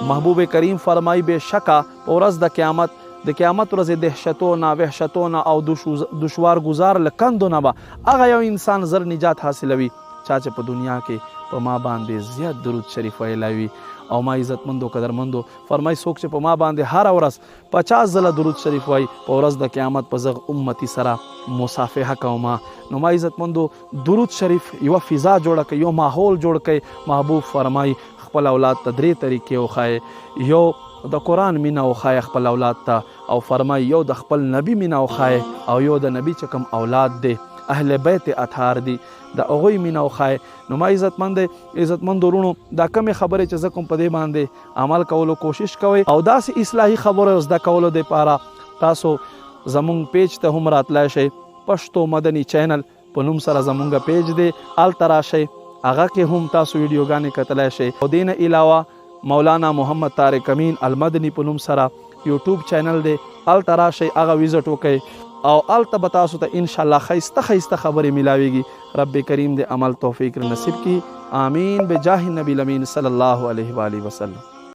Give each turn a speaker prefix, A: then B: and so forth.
A: محبوب کریم فرمای بېشکه په ورځ د قیامت ورځې دهشتونه وحشتونه او دشوار گزار له کندو نه به هغه یو انسان زر نجات حاصلوي چا چې په دنیا کې په ما باندې زیات درود شریف ویلی او ما عزتمندو قدرمندو فرمای څوک چې په ما باندې هره ورځ 50 ځله درود شریف وایي په ورځ د قیامت په زغ امتی سره مصافحه کومه. نو ما عزتمندو درود شریف یوه فضا جوړه کوي، یو ماحول جوړ کوي. محبوب فرمای خپل اولاد ته 3 طریقې وښایي، یو د قرآن مینه وښایه خپل اولاد ته، او فرمای یو د خپل نبی مینه وښایه، او یو د نبی چې کوم اولاد دی اهل بیت اطهار دي د هغوی مینه وښایه. نو ما عزتمندو وروڼو دا کمې خبرې چې زه کوم په دې باندې عمل کولو کوشش کوئ، او داسې اصلاحي خبرو زده کولو دپاره تاسو زمونږ پیج ته هم راتلی شئ. پښتو مدني چینل په نوم سره زمونږ پیج دی، هلته راشئ، هغه کې هم تاسو ویډیوګانې کتلی شئ. او دې نه علاوه مولانا محمد طارق امین المدني په نوم سره یوټیوب چینل دی، هلته راشئ، هغه ویزټ وکئ، او هلته به تاسو ته انشاءالله ښایسته خبرې میلاویږي. رب کریم دې عمل توفیق نصیب کی. آمین بجاه النبی الامین صلی الله علیه و آله وسلم.